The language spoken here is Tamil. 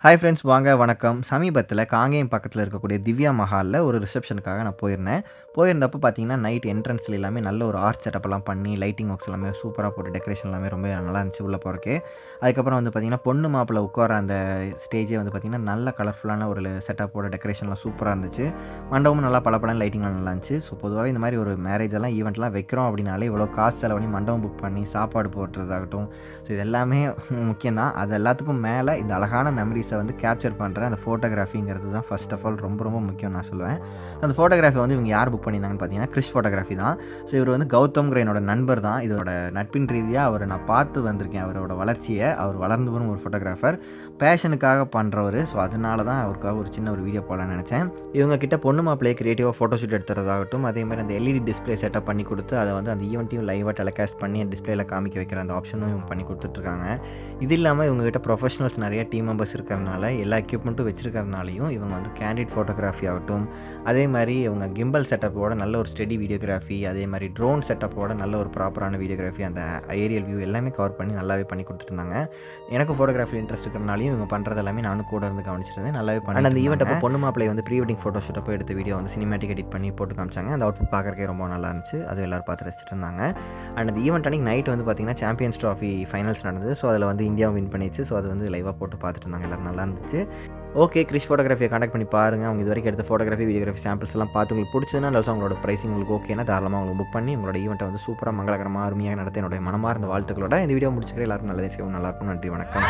ஹாய் ஃப்ரெண்ட்ஸ் வாங்க வணக்கம். சமீபத்தில காங்கேயம் பக்கத்தில இருக்கக்கூடிய திவ்யா மஹால்ல ஒரு ரிசப்ஷனுக்காக நான் போயிருந்தேன். போயிருந்தப்போ பார்த்தீங்கன்னா, நைட் என்ட்ரன்ஸ்ல எல்லாமே நல்ல ஒரு ஆர்ச் செட்டப்லாம் பண்ணி, லைட்டிங் ஒர்க்ஸ் எல்லாமே சூப்பரா போட்டு டெக்கரேஷன் எல்லாமே ரொம்ப நல்லா இருந்துச்சு உள்ள போறதுக்கே. அதுக்கப்புறம் வந்து பார்த்தீங்கன்னா, பொண்ணு மாப்பிள்ளை உட்கார அந்த ஸ்டேஜே வந்து பார்த்தீங்கன்னா, நல்ல கலர்ஃபுல்லான ஒரு செட்டப்போட டெக்கரேஷன்லாம் சூப்பரா இருந்துச்சு. மண்டபமும் நல்லா பளபளன்னு லைட்டிங்லாம் நல்லா இருந்துச்சு. ஸோ பொதுவாவே இந்த மாரி ஒரு மேரேஜ் எல்லாம் ஈவெண்ட்லாம் வைக்கிறோம் அப்படின்னாலே, இவ்வளோ காசு செலவு பண்ணி மண்டபம் புக் பண்ணி, சாப்பாடு போடுறதாகட்டும், ஸோ இது எல்லாமே முக்கியம் தான். அது எல்லாத்துக்கும் மேல இந்த அழகான மெமரீஸ வந்து கேப்சர் பண்ற அந்த ஃபோட்டோகிராஃபிங்கிறது தான் ஃபர்ஸ்ட் ஆஃப் ஆல் ரொம்ப ரொம்ப முக்கியம்னு நான் சொல்லுவேன். அந்த ஃபோட்டோகிராஃபி வந்து இவங்க யார் புக் பண்ணியிருந்தாங்கன்னு பார்த்தீங்கன்னா, கிறிஸ் ஃபோட்டோகிராஃபி தான். ஸோ இவர் வந்து கௌதம்ங்கிற என்னோட நண்பர் தான். இதோட நட்பின் ரீதியா அவர நான் பார்த்து வந்திருக்கேன். அவரோட வளர்ச்சிய. அவர் வளர்ந்து வரும் ஒரு ஃபோட்டோகிராஃபர். பேஷனுக்காக பண்றவரு. ஸோ அதனால தான் அவருக்காக ஒரு சின்ன ஒரு வீடியோ போடலாம்னு நெனச்சேன். இவங்க கிட்ட பொண்ணு மாப்பிள்ளைய கிரியேட்டிவா ஃபோட்டோ ஷூட் எடுத்துறதாகட்டும், அதே மாரி அந்த எல்இடி டிஸ்ப்ளே செட்டப் பண்ணி குடுத்து, அத வந்து அந்த ஈவென்ட்டையும் லைவா டெலிகாஸ்ட் பண்ணி டிஸ்ப்ளேல காமிக்க வைக்கிற அந்த ஆப்ஷனும் இவங்க பண்ணி குடுத்துட்டுருக்காங்க. இது இல்லாம இவங்க கிட்ட ப்ரொஃபஷனல்ஸ் நெறைய டீம் மெம்பர்ஸ் இருக்கிறனால, எல்லா எக்யூப்மெண்ட்டும் வச்சிருக்கிறனாலயும் இவங்க வந்து கேண்டிட் ஃபோட்டோகிராஃபி ஆகட்டும், அதே மாரி இவங்க கிம்பல் செட்டப்போட நல்ல ஒரு ஸ்டெடி வீடியோகிராஃபி, அதே மாரி ட்ரோன் செட்டப்போட நல்ல ஒரு ப்ராப்பரான வீடியோகிராஃபி, அந்த ஏரியல் வியூ எல்லாமே கவர் பண்ணி நல்லாவே பண்ணி குடுத்துட்டுருந்தாங்க. எனக்கும் ஃபோட்டோகிராஃபில இன்ட்ரெஸ்ட் இருக்கிறனாலயும் இவங்க பண்றது எல்லாமே நானும் கூட இருந்து கவனிச்சிருந்தேன். நல்லாவே பண்ணிட்டு அந்த ஈவென்ட் அப்போ பொண்ணு மாப்பிள்ளைய வந்து ப்ரீ வெட்டிங் ஃபோட்டோ ஷூட் அப்போ எடுத்த வீடியோ வந்து சினிமேட்டிக் எடிட் பண்ணி போட்டு காமிச்சாங்க. அந்த அவுட்புட் பார்க்கறதுக்கே ரொம்ப நல்லா இருந்துச்சு. அதுவும் எல்லாரும் பார்த்து ரசிச்சுட்டு இருந்தாங்க. அண்ட் அந்த ஈவென்ட் அன்னைக்கு நைட் வந்து பார்த்தீங்கன்னா, சாம்பியன்ஸ் ட்ராஃபி ஃபைனல்ஸ் நடந்தது. ஸோ அதில வந்து இந்தியாவும் வின் பண்ணிச்சு. ஸோ அது வந்து லைவா போட்டு பார்த்துட்டு இருந்தாங்க. எல்லாரும் நல்லா இருந்துச்சு. ஓகே, கிறிஸ் ஃபோட்டோகிராஃபியை கான்டாக்ட் பண்ணி பாருங்க. அவங்க இதுவரைக்கும் எடுத்த ஃபோட்டோகிராஃபி, வீடியோகிராஃபி சாம்பிள்ஸ் எல்லாம் பார்த்து உங்களுக்கு பிடிச்சதுன்னா, ஆல்சோ அவங்களோட பிரைசிங் உங்களுக்கு ஓகேனா தாராளமாக உங்களுக்கு புக் பண்ணி உங்களோட ஈவெண்ட்டை வந்து சூப்பரா மங்களகரமா அருமையாக நடத்த என்னுடைய மனமார்ந்த வாழ்த்துக்களோட இந்த வீடியோ முடிச்சுக்கிறேன். எல்லாருக்கும் நல்லதே செய்வோம். நல்லாயிருக்கும். நன்றி, வணக்கம்.